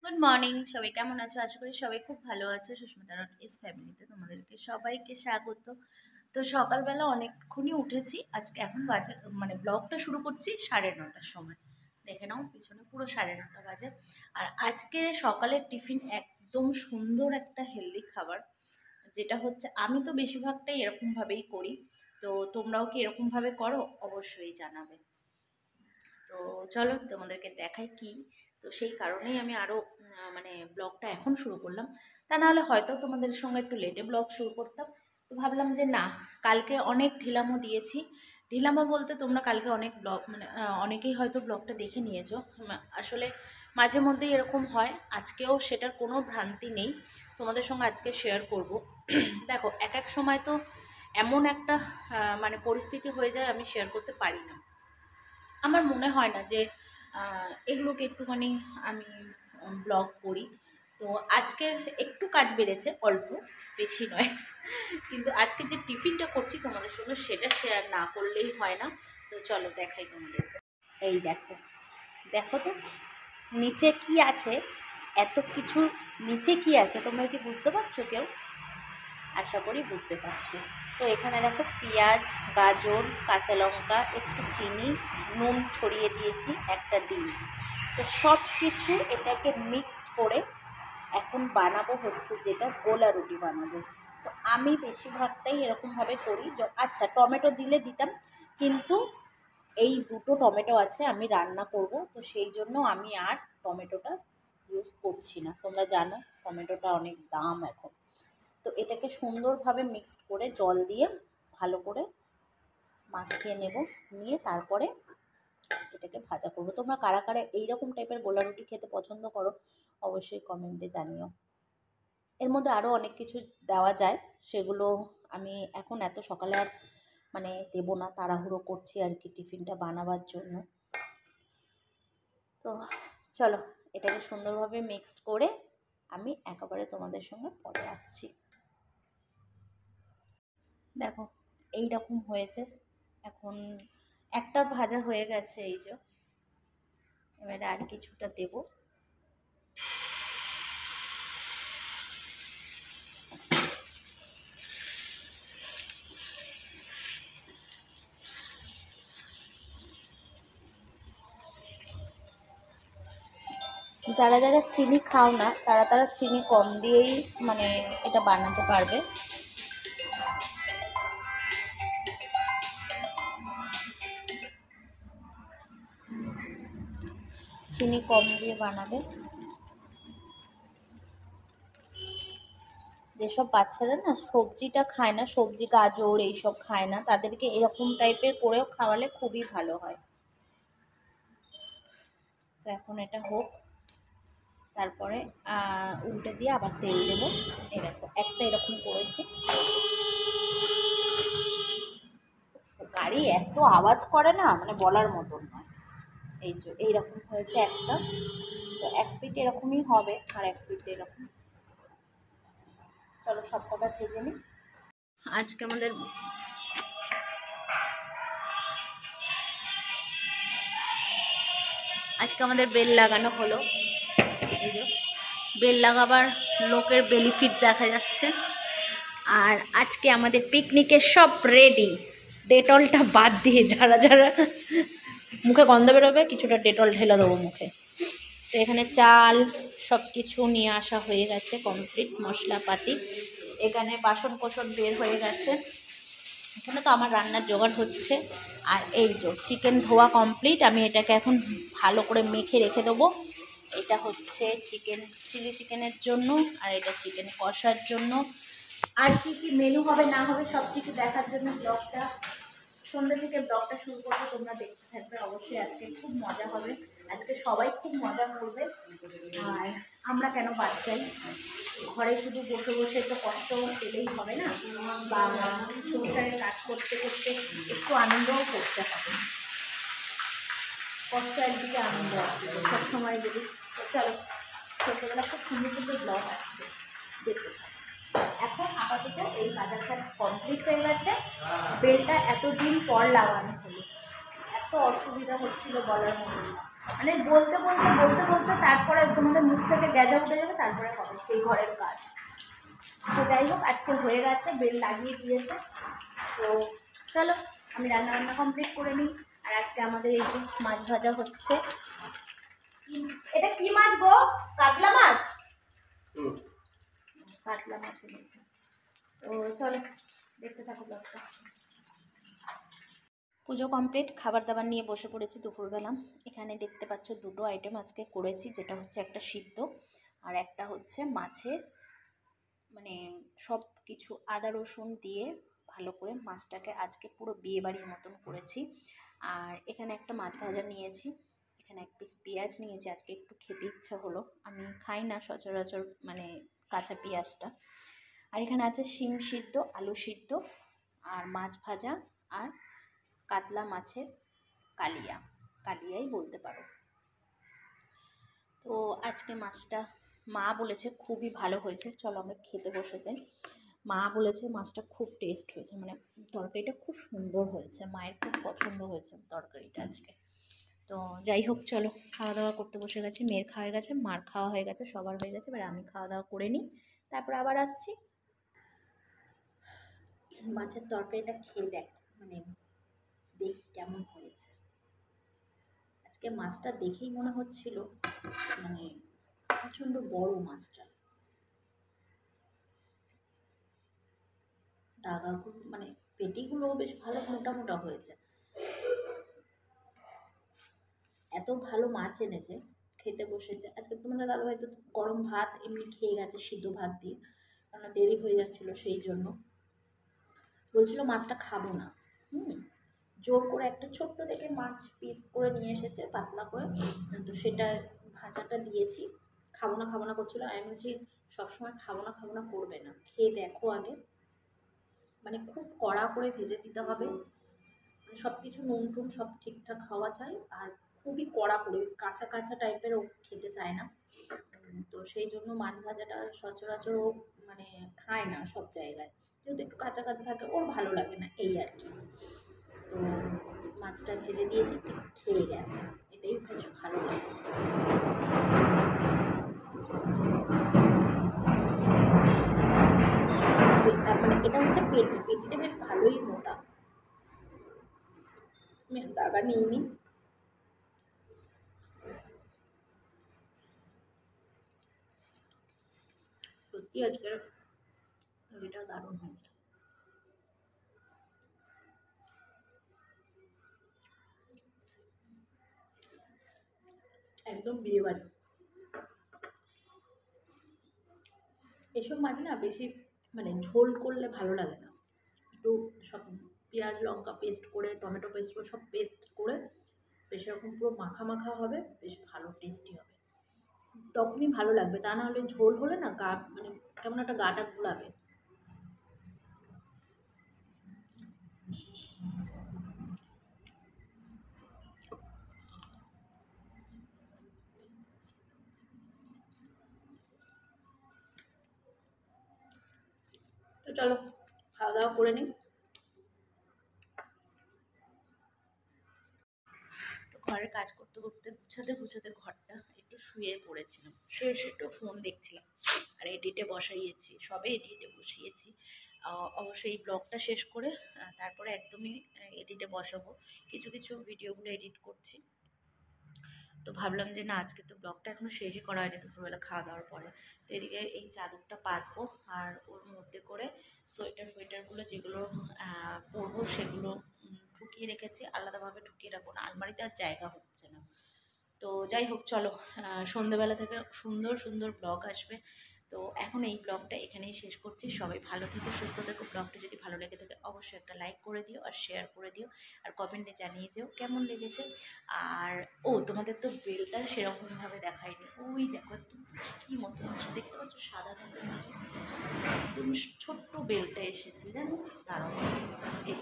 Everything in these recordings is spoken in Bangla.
গুড মর্নিং, সবাই কেমন আছো? আশা করি সবাই খুব ভালো আছো। সুস্মিতা রট ইস ফ্যামিলিতে তোমাদেরকে সবাইকে স্বাগত। তো সকালবেলা অনেকক্ষণই উঠেছি আজকে। এখন বাজে মানে ব্লগটা শুরু করছি 9:30টার সময়। দেখে নাও পিছনে পুরো 9:30 বাজে। আর আজকে সকালের টিফিন একদম সুন্দর একটা হেলদি খাবার, যেটা হচ্ছে আমি তো বেশিরভাগটাই এরকমভাবেই করি। তো তোমরাও কি এরকমভাবে করো? অবশ্যই জানাবে। তো চলো তোমাদেরকে দেখাই কি। তো সেই কারণেই আমি আরও মানে ব্লগটা এখন শুরু করলাম। তা নাহলে হয়তো তোমাদের সঙ্গে একটু লেটে ব্লগ শুরু করতাম। তো ভাবলাম যে না, কালকে অনেক ঢিলামো দিয়েছি। ঢিলামো বলতে তোমরা কালকে অনেক ব্লগ মানে অনেকেই হয়তো ব্লগটা দেখে নিয়েছো। আসলে মাঝে মধ্যেই এরকম হয়, আজকেও সেটার কোনো ভ্রান্তি নেই। তোমাদের সঙ্গে আজকে শেয়ার করব। দেখো, এক এক সময় তো এমন একটা মানে পরিস্থিতি হয়ে যায় আমি শেয়ার করতে পারি না। আমার মনে হয় না যে এগুলোকে একটুখানি আমি ব্লগ করি। তো আজকের একটু কাজ বেড়েছে, অল্প, বেশি নয়। কিন্তু আজকে যে টিফিনটা করছি তোমাদের সঙ্গে সেটা শেয়ার না করলেই হয় না। তো চলো দেখাই তোমাদেরকে। এই দেখো, দেখো তো নিচে কি আছে। এত কিছু নিচে কি আছে তোমরা কি বুঝতে পারছো কেউ? আশা করি বুঝতে পারছো। তো এখানে দেখো পেঁয়াজ, গাজর, কাঁচা লঙ্কা, একটু চিনি, নুন ছড়িয়ে দিয়েছি, একটা ডিম। তো সব কিছু এটাকে মিক্সড করে এখন বানাবো হচ্ছে যেটা গোলা রুটি বানাবো। তো আমি বেশিরভাগটাই এরকমভাবে করি। আচ্ছা, টমেটো দিলে দিতাম, কিন্তু এই দুটো টমেটো আছে, আমি রান্না করব, তো সেই জন্য আমি আর টমেটোটা ইউজ করছি না। তোমরা জানো টমেটোটা অনেক দাম এখন। তো এটাকে সুন্দরভাবে মিক্সড করে জল দিয়ে ভালো করে মাখিয়ে নেব। নিয়ে তারপরে এটাকে ভাজা করব। তোমরা কারা কারা এইরকম টাইপের গোলা রুটি খেতে পছন্দ করো অবশ্যই কমেন্টে জানিও। এর মধ্যে আরও অনেক কিছু দেওয়া যায়, সেগুলো আমি এখন এত সকালে আর মানে দেবো না, তাড়াহুড়ো করছি আর কি টিফিনটা বানাবার জন্য। তো চলো এটাকে সুন্দরভাবে মিক্সড করে আমি একেবারে তোমাদের সঙ্গে পরে আসছি। দেখো এই রকম হয়েছে। এখন একটা ভাজা হয়ে গেছে, এই যে। এবারে আর কিছুটা দেব। যারা যারা চিনি খাও না তারা তারা চিনি কম দিয়েই মানে এটা বানাতে পারবে। চিনি কম দিয়ে বানাবে। যেসব বাচ্চারা না সবজিটা খায় না, সবজি গাজর এইসব খায় না, তাদেরকে এরকম টাইপের করেও খাওয়ালে খুবই ভালো হয়। তো এখন এটা হোক, তারপরে উল্টে দিয়ে আবার তেল দেবো। এরকম একটা এরকম করেছি। গাড়ি এত আওয়াজ করে না, মানে বলার মতন নয়। এই যে এইরকম হয়েছে একটা। তো এক পিঠ এরকমই হবে আর এক পিঠ এরকম। চলো সব কটা ভেজে নিই। আজকে আমাদের বেল লাগানো হলো। এই যে বেল লাগাবার লোকের বেনিফিট দেখা যাচ্ছে। আর আজকে আমাদের পিকনিকের সব রেডি, ডেটলটা বাদ দিয়ে। যারা যারা মুখে গন্ধ বেরোবে কিছুটা ডেটল ঢেলে দেবো মুখে। তো এখানে চাল সব কিছু নিয়ে আসা হয়ে গেছে, কমপ্লিট মশলাপাতি। এখানে বাসন কোসন বের হয়ে গেছে। এখানে তো আমার রান্নার জোগাড় হচ্ছে। আর এই যে চিকেন ধোয়া কমপ্লিট, আমি এটাকে এখন ভালো করে মেখে রেখে দেবো। এটা হচ্ছে চিলি চিকেনের জন্য, আর এটা চিকেন কষার জন্য। আর কি কি মেনু হবে না হবে সব কিছু দেখার জন্য ব্লগটা সন্ধ্যা থেকে ব্লগটা শুরু করবো। তোমরা দেখতে থাকবে অবশ্যই। আজকে খুব মজা হবে, আজকে সবাই খুব মজা করবে। আর আমরা কেন বাদ যাই? ঘরে শুধু বসে বসে তো কষ্ট পেলেই হবে না, বা সংসারে কাজ করতে করতে একটু আনন্দও করতে হবে। কষ্ট একদিকে, আনন্দ একদিকে, সবসময় যদি। চলো, ছোটোবেলা খুব সুন্দর সুন্দর ব্লগ আসছে, দেখতে থাকো। এখন আপাতত এই বাজার কাজ কমপ্লিট হয়ে গেছে। বেলটা এতদিন পর লাগানো হলো, এত অসুবিধা হচ্ছিল বলার মতো না। মানে বলতে বলতে বলতে বলতে তারপরে তোমাদের মুখ থেকে গ্যাজা উঠে যাবে, তারপরে হবে সেই ঘরের কাজ। তো যাই হোক, আজকে হয়ে গেছে, বেল লাগিয়ে দিয়েছে। তো চলো আমি রান্নাবান্না কমপ্লিট করে নিই। আর আজকে আমাদের এই যে মাছ ভাজা হচ্ছে। এটা কি মাছ গো? কাতলা মাছ? কাতলা মাছ এনেছে। তো চলো দেখতে থাকো ব্লগটা। পুজো কমপ্লিট, খাবার দাবার নিয়ে বসে পড়েছি দুপুরবেলা। এখানে দেখতে পাচ্ছ দুটো আইটেম আজকে করেছি, যেটা হচ্ছে একটা সিদ্ধ আর একটা হচ্ছে মাছের মানে সব কিছু আদা রসুন দিয়ে ভালো করে মাছটাকে আজকে পুরো বিয়েবাড়ির মতন করেছি। আর এখানে একটা মাছ ভাজা নিয়েছি, এখানে এক পিস পেঁয়াজ নিয়েছি, আজকে একটু খেতে ইচ্ছা হলো, আমি খাই না সচরাচর মানে কাঁচা পেঁয়াজটা। আর এখানে আছে শিম সিদ্ধ, আলু সিদ্ধ আর মাছ ভাজা আর কাতলা মাছের কালিয়াই বলতে পারো। তো আজকে মাছটা মা বলেছে খুবই ভালো হয়েছে, চলো আমরা খেতে বসে যাই। মা বলেছে মাছটা খুব টেস্ট হয়েছে, মানে তরকারিটা খুব সুন্দর হয়েছে, মায়ের খুব পছন্দ হয়েছে তরকারিটা আজকে। তো যাই হোক চলো খাওয়া দাওয়া করতে বসে গেছি, মেয়ের খাওয়া হয়ে গেছে, মার খাওয়া হয়ে গেছে, সবার হয়ে গেছে, এবার আমি খাওয়া দাওয়া করে নিই, তারপর আবার আসছি। মাছের তরকারিটা খেয়ে দেখ, মানে দেখি কেমন হয়েছে। আজকে মাছটা দেখেই মনে হচ্ছিল মানে প্রচণ্ড বড় মাছটা, দাগাগুলো মানে পেটিগুলো বেশ ভালো মোটা মোটা হয়েছে। এত ভালো মাছ এনেছে, খেতে বসেছে আজকে তোমাদের দাদা হয়তো গরম ভাত এমনি খেয়ে গেছে সিদ্ধ ভাত দিয়ে, কারণ দেরি হয়ে যাচ্ছিলো সেই জন্য। বলছিল মাছটা খাবো না, জোর করে একটা ছোট্ট থেকে মাছ পিস করে নিয়ে এসেছে পাতলা করে, তো সেটা ভাজাটা দিয়েছি। খাবো না করছিল, আমি বলছি সবসময় খাবো না করবে না, খেয়ে দেখো আগে, মানে খুব কড়া করে ভেজে দিতে হবে, মানে সব কিছু নুন টুন সব ঠিকঠাক হওয়া চাই, আর খুবই কড়া করে কাঁচা কাঁচা টাইপের ও খেতে চায় না। তো সেই জন্য মাছ ভাজাটা সচরাচর ও মানে খায় না সব জায়গায়, যদি একটু কাঁচা কাঁচা থাকে ওর ভালো লাগে না, এই আর কি। তো মাছটা ভেজে দিয়েছি, খেয়ে গেছে, এটাই বেশ ভালো লাগে। মানে এটা হচ্ছে পেটিটা বেশ ভালোই মোটা, দাগা নিয়ে নিই। সত্যি আজকের তরকারিটা দারুণ হয়েছে। একদম বিয়ে বাড়ি। এসব মাছ না বেশি মানে ঝোল করলে ভালো লাগে না, একটু সব পেঁয়াজ লঙ্কা পেস্ট করে টমেটো পেস্ট করে সব পেস্ট করে বেশ এরকম পুরো মাখা মাখা হবে, বেশ ভালো টেস্টি হবে, তখনই ভালো লাগবে, তা না হলে ঝোল হলে না গা মানে কেমন একটা গাটা ঘোলাবে। তো চলো খাওয়া দাওয়া করে নিই। তো ঘরের কাজ করতে করতে গুছাতে ঘরটা একটু শুয়ে পড়েছিলাম, শুয়ে একটু ফোন দেখছিলাম, আর এডিটে বসিয়েছি। অবশ্যই এই ব্লগটা শেষ করে তারপরে একদমই এডিটে বসাবো, কিছু কিছু ভিডিওগুলো এডিট করছি। তো ভাবলাম যে না আজকে তো ব্লগটা এখনো শেষই করা হয়নি দুপুরবেলা খাওয়া দাওয়ার পরে। তো এদিকে এই চাদরটা পাতবো, আর ওর মধ্যে করে সোয়েটারগুলো যেগুলো পরবো সেগুলো ঢুকিয়ে রেখেছি, আলাদাভাবে ঢুকিয়ে রাখবো না, আলমারিতে আর জায়গা হচ্ছে না। তো যাই হোক চলো, সন্ধ্যেবেলা থেকে সুন্দর সুন্দর ব্লগ আসবে। তো এখন এই ব্লগটা এখানেই শেষ করছি, সবাই ভালো থেকো সুস্থ থেকো, ব্লগটা যদি ভালো লেগে থাকে অবশ্যই একটা লাইক করে দিও আর শেয়ার করে দিও, আর কমেন্টে জানিয়ে যেও কেমন লেগেছে। আর তোমাদের তো বেলটা সেরকমভাবে দেখায়নি, ওই দেখো একদম কী মতো দেখতে পাচ্ছ সাদা মতো একদম ছোট্ট বেলটা এসেছে জানো, দাঁড়াও এই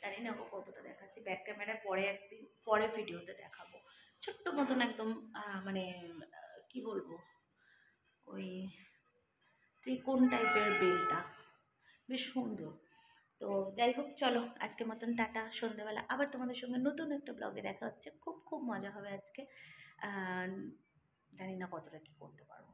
জানি না কতটা দেখাচ্ছি, ব্যাক ক্যামেরায় পরে একদিন পরে ভিডিওতে দেখাবো। ছোট্ট মতন একদম মানে কি বলবো, ওই ত্রিকোণ টাইপের বেলটা বেশ সুন্দর। তো যাই হোক, চলো আজকের মতন টাটা। সন্ধ্যেবেলা আবার তোমাদের সঙ্গে নতুন একটা ব্লগে দেখা হচ্ছে। খুব খুব মজা হবে আজকে। জানি না কতটা কী করতে পারবো।